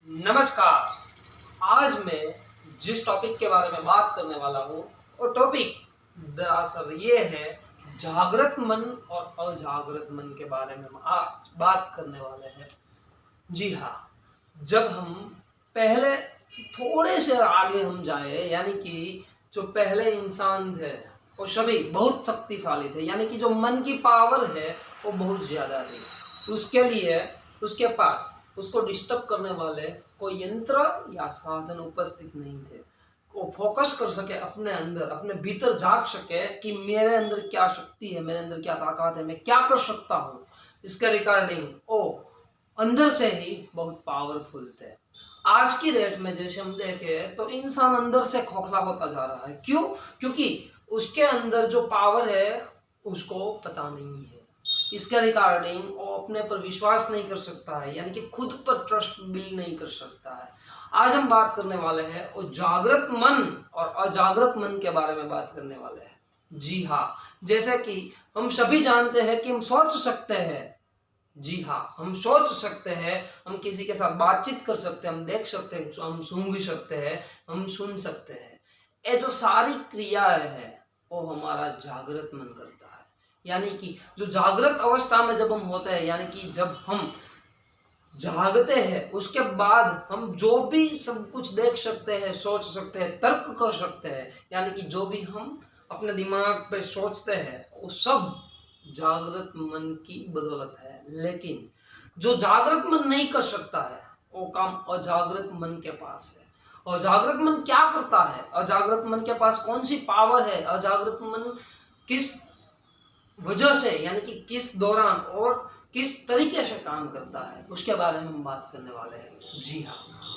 नमस्कार। आज मैं जिस टॉपिक के बारे में बात करने वाला हूँ वो टॉपिक दरअसल ये है जागृत मन और अजागृत मन के बारे में हम आज बात करने वाले हैं। जी हाँ, जब हम पहले थोड़े से आगे हम जाए, यानी कि जो पहले इंसान थे वो सभी बहुत शक्तिशाली थे, यानी कि जो मन की पावर है वो बहुत ज़्यादा थी। उसके लिए उसके पास उसको डिस्टर्ब करने वाले कोई यंत्र या साधन उपस्थित नहीं थे। वो फोकस कर सके अपने अंदर, अपने भीतर झांक सके कि मेरे अंदर क्या शक्ति है, मेरे अंदर क्या ताकत है, मैं क्या कर सकता हूँ। इसके रिगार्डिंग वो अंदर से ही बहुत पावरफुल थे। आज की डेट में जैसे हम देखें तो इंसान अंदर से खोखला होता जा रहा है। क्यों? क्योंकि उसके अंदर जो पावर है उसको पता नहीं है। इसके रिगार्डिंग वो अपने पर विश्वास नहीं कर सकता है, यानी कि खुद पर ट्रस्ट बिल्ड नहीं कर सकता है। आज हम बात करने वाले हैं वो जागृत मन और अजागृत मन के बारे में बात करने वाले हैं। जी हाँ, जैसे कि हम सभी जानते हैं कि हम सोच सकते हैं। जी हाँ, हम सोच सकते हैं, हम किसी के साथ बातचीत कर सकते हैं, हम देख सकते हैं, हम सूंघ सकते हैं, हम सुन सकते हैं। ये जो सारी क्रियाएं हैं वो हमारा जागृत मन करता है। यानी कि जो जागृत अवस्था में जब हम होते हैं, यानी कि जब हम जागते हैं, उसके बाद हम जो भी सब कुछ देख सकते हैं, सोच सकते हैं, तर्क कर सकते हैं, यानी कि जो भी हम अपने दिमाग पे सोचते हैं वो सब जागृत मन की बदौलत है। लेकिन जो जागृत मन नहीं कर सकता है वो काम अजागृत मन के पास है। अजागृत मन क्या करता है? अजागृत मन के पास कौन सी पावर है? अजागृत मन किस वजह से, यानी कि किस दौरान और किस तरीके से काम करता है, उसके बारे में हम बात करने वाले हैं। जी हाँ,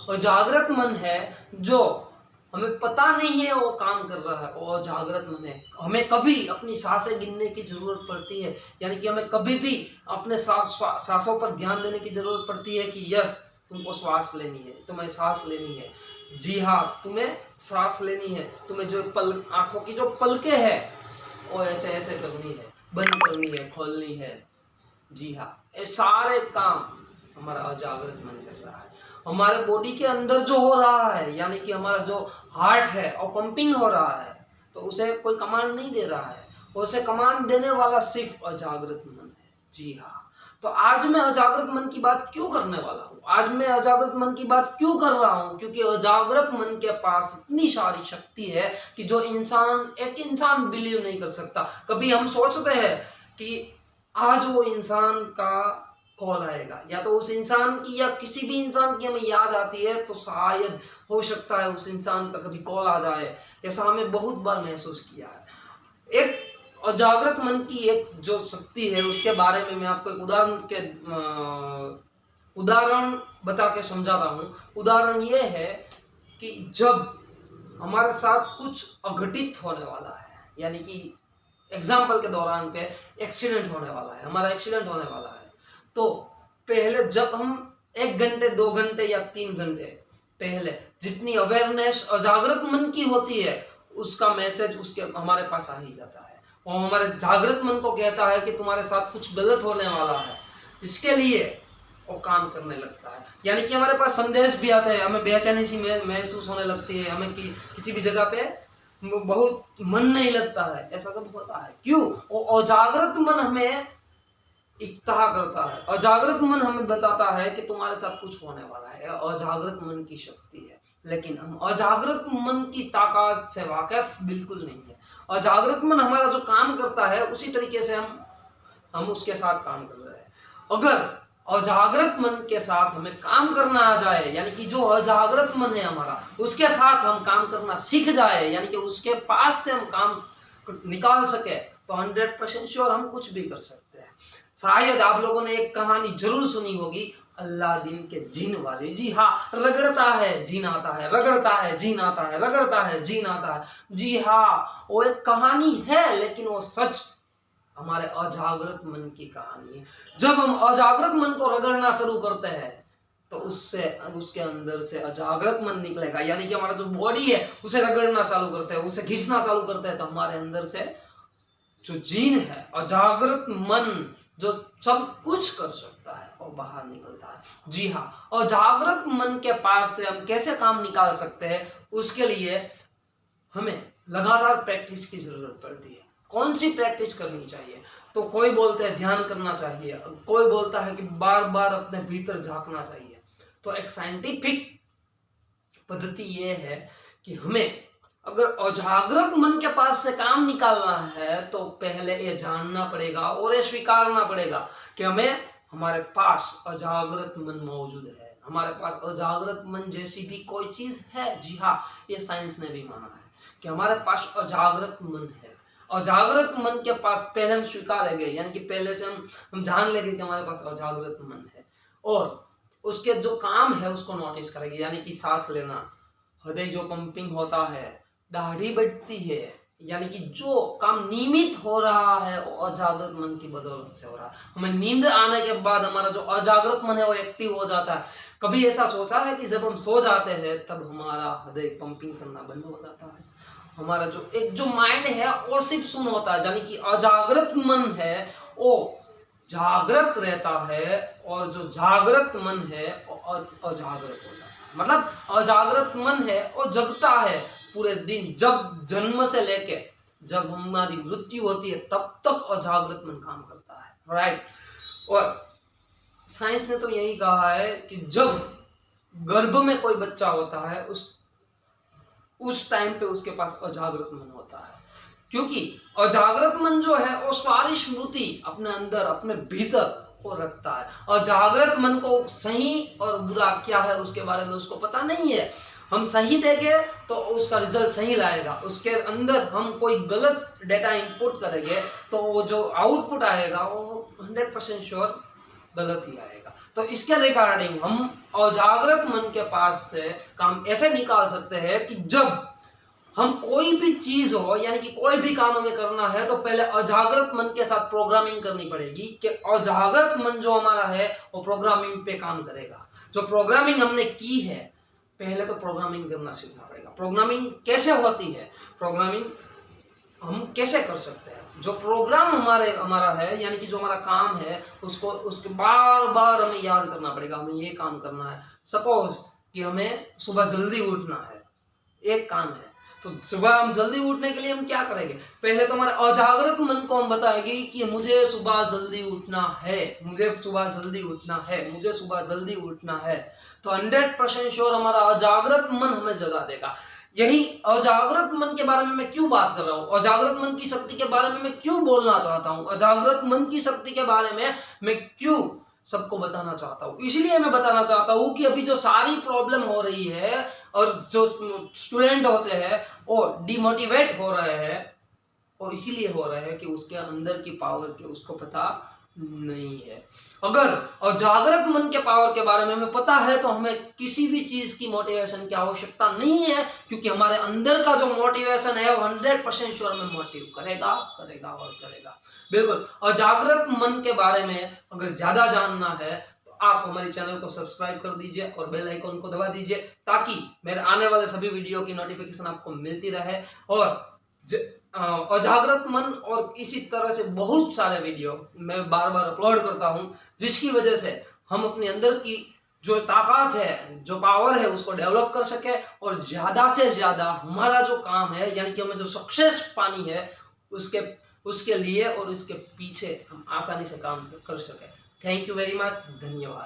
और जागृत मन है जो हमें पता नहीं है वो काम कर रहा है, वो जागृत मन है। हमें कभी अपनी सांसें गिनने की जरूरत पड़ती है, यानी कि हमें कभी भी अपने सांसों पर ध्यान देने की जरूरत पड़ती है कि यस, तुमको श्वास लेनी है, तुम्हें सांस लेनी है। जी हाँ, तुम्हें सांस लेनी है, तुम्हें जो आंखों की जो पलकें है वो ऐसे ऐसे करनी है, बंद करनी है, खोलनी है। जी हाँ, ये सारे काम हमारा अजागृत मन कर रहा है। हमारे बॉडी के अंदर जो हो रहा है, यानी कि हमारा जो हार्ट है और पंपिंग हो रहा है, तो उसे कोई कमांड नहीं दे रहा है, उसे कमांड देने वाला सिर्फ अजागृत मन है। जी हाँ, तो आज मैं अजागृत मन की बात क्यों करने वाला हूँ, आज मैं अजागृत मन की बात क्यों कर रहा हूँ? क्योंकि अजागृत मन के पास इतनी सारी शक्ति है कि जो एक इंसान बिलीव नहीं कर सकता। कभी हम सोचते हैं कि आज वो इंसान का कॉल आएगा, या तो उस इंसान की या किसी भी इंसान की हमें याद आती है, तो शायद हो सकता है उस इंसान का कभी कॉल आ जाए। ऐसा हमें बहुत बार महसूस किया है। एक अजागृत मन की एक जो शक्ति है उसके बारे में मैं आपको एक उदाहरण बता के समझाता हूँ। उदाहरण ये है कि जब हमारे साथ कुछ अघटित होने वाला है, यानी कि एग्जाम्पल के दौरान पे एक्सीडेंट होने वाला है, हमारा एक्सीडेंट होने वाला है, तो पहले जब हम 1 घंटे 2 घंटे या 3 घंटे पहले जितनी अवेयरनेस अजागृत मन की होती है, उसका मैसेज उसके हमारे पास आ ही जाता है। और हमारे जागृत मन को कहता है कि तुम्हारे साथ कुछ गलत होने वाला है, इसके लिए वो काम करने लगता है। यानी कि हमारे पास संदेश भी आता है, हमें बेचैनी सी महसूस होने लगती है, हमें किसी भी जगह पे बहुत मन नहीं लगता है, ऐसा सब होता है। क्यों? वो अजागृत मन हमें इकट्ठा करता है, अजागृत मन हमें बताता है कि तुम्हारे साथ कुछ होने वाला है। अजागृत मन की शक्ति है, लेकिन हम अजागृत मन की ताकत से वाकिफ बिल्कुल नहीं है। अजागृत मन हमारा जो काम करता है उसी तरीके से हम उसके साथ काम कर रहे हैं। अगर अजागृत मन के साथ हमें काम करना आ जाए, यानी कि जो अजागृत मन है हमारा, उसके साथ हम काम करना सीख जाए, यानी कि उसके पास से हम काम निकाल सके, तो 100% श्योर हम कुछ भी कर सकते हैं। शायद आप लोगों ने एक कहानी जरूर सुनी होगी, अलादीन के जीन वाली। जी हाँ, रगड़ता है जीन आता है, रगड़ता है जीन आता है, रगड़ता है जीन आता है। जी हाँ, वो एक कहानी है, लेकिन वो सच हमारे अजागृत मन की कहानी है। जब हम अजागृत मन को रगड़ना शुरू करते हैं तो उसके अंदर से अजागृत मन निकलेगा, यानी कि हमारा जो बॉडी है उसे रगड़ना चालू करते हैं, उसे घिसना चालू करते हैं, तो हमारे अंदर से जो जीन है, अजागृत मन जो सब कुछ कर सकता है, और बाहर निकलता है। जी हाँ, और जागृत मन के पास से हम कैसे काम निकाल सकते हैं, उसके लिए हमें लगातार प्रैक्टिस की जरूरत पड़ती है। कौन सी प्रैक्टिस करनी चाहिए? तो कोई बोलते हैं ध्यान करना चाहिए, कोई बोलता है कि बार बार अपने भीतर झांकना चाहिए। तो एक साइंटिफिक पद्धति ये है कि हमें अगर अजागृत मन के पास से काम निकालना है तो पहले ये जानना पड़ेगा और ये स्वीकारना पड़ेगा कि हमें हमारे पास अजागृत मन मौजूद है, हमारे पास अजागृत मन जैसी भी कोई चीज है। जी हाँ, ये साइंस ने भी माना है कि हमारे पास अजागृत मन है। अजागृत मन के पास पहले हम स्वीकारेंगे, यानी कि पहले से हम जान लेंगे कि हमारे पास अजागृत मन है, और उसके जो काम है उसको नोटिस करेंगे, यानी कि सांस लेना, हृदय जो पंपिंग होता है, दाढ़ी बढ़ती है, यानी कि जो काम नियमित हो रहा है वो अजागृत मन की बदौलत से हो रहा है। हमें नींद आने के बाद हमारा जो अजागृत मन है वो एक्टिव हो जाता है। कभी ऐसा सोचा है कि जब हम सो जाते हैं तब हमारा हृदय पंपिंग करना बंद हो जाता है, हमारा जो माइंड है वो सिर्फ सुन होता है, यानी कि अजागृत मन है वो जागृत रहता है, और जो जागृत मन है वो अजागृत हो जाता है। मतलब अजागृत मन है वो जगता है पूरे दिन, जब जन्म से लेके जब हमारी मृत्यु होती है तब तक अजागृत मन काम करता है, राइट। और साइंस ने तो यही कहा है कि जब गर्भ में कोई बच्चा होता है उस टाइम पे उसके पास अजागृत मन होता है, क्योंकि अजागृत मन जो है वो सारी स्मृति अपने अंदर अपने भीतर को रखता है। और जागृत मन को सही और बुरा क्या है उसके बारे में उसको पता नहीं है। हम सही देंगे तो उसका रिजल्ट सही लाएगा, उसके अंदर हम कोई गलत डेटा इनपुट करेंगे तो वो जो आउटपुट आएगा वो 100% श्योर गलत ही आएगा। तो इसके रिगार्डिंग हम अजागृत मन के पास से काम ऐसे निकाल सकते हैं कि जब हम कोई भी चीज हो, यानी कि कोई भी काम हमें करना है तो पहले अजागृत मन के साथ प्रोग्रामिंग करनी पड़ेगी कि अजागृत मन जो हमारा है वो प्रोग्रामिंग पे काम करेगा। जो प्रोग्रामिंग हमने की है पहले तो प्रोग्रामिंग करना सीखना पड़ेगा। प्रोग्रामिंग कैसे होती है, प्रोग्रामिंग हम कैसे कर सकते हैं? जो प्रोग्राम हमारा है, यानी कि जो हमारा काम है उसके बार बार हमें याद करना पड़ेगा, हमें ये काम करना है। सपोज कि हमें सुबह जल्दी उठना है, एक काम है, तो सुबह हम जल्दी उठने के लिए हम क्या करेंगे? पहले तो हमारे अजागृत मन को हम बताएंगे कि मुझे सुबह जल्दी उठना है, मुझे सुबह जल्दी उठना है, मुझे सुबह जल्दी उठना है। तो 100% श्योर हमारा अजागृत मन हमें जगा देगा। यही अजागृत मन के बारे में मैं क्यों बात कर रहा हूँ, अजागृत मन की शक्ति के बारे में मैं क्यों बोलना चाहता हूँ, अजागृत मन की शक्ति के बारे में मैं क्यों सबको बताना चाहता हूँ? इसलिए मैं बताना चाहता हूँ कि अभी जो सारी प्रॉब्लम हो रही है और जो स्टूडेंट होते हैं वो डिमोटिवेट हो रहे हैं, वो इसीलिए हो रहे हैं कि उसके अंदर की पावर के उसको पता नहीं है। अगर अजागृत मन के पावर के बारे में हमें पता है तो हमें किसी भी चीज की मोटिवेशन की आवश्यकता नहीं है, क्योंकि हमारे अंदर का जो मोटिवेशन है वो 100% श्योर में मोटिव करेगा करेगा और करेगा। बिल्कुल। अजागृत मन के बारे में अगर ज्यादा जानना है तो आप हमारे चैनल को सब्सक्राइब कर दीजिए और बेल आइकन को दबा दीजिए, ताकि मेरे आने वाले सभी वीडियो की नोटिफिकेशन आपको मिलती रहे। और अजागृत मन और इसी तरह से बहुत सारे वीडियो मैं बार बार अपलोड करता हूं, जिसकी वजह से हम अपने अंदर की जो ताकत है, जो पावर है, उसको डेवलप कर सके और ज्यादा से ज्यादा हमारा जो काम है, यानी कि हमें जो सक्सेस पानी है उसके लिए और उसके पीछे हम आसानी से काम कर सके। थैंक यू वेरी मच, धन्यवाद।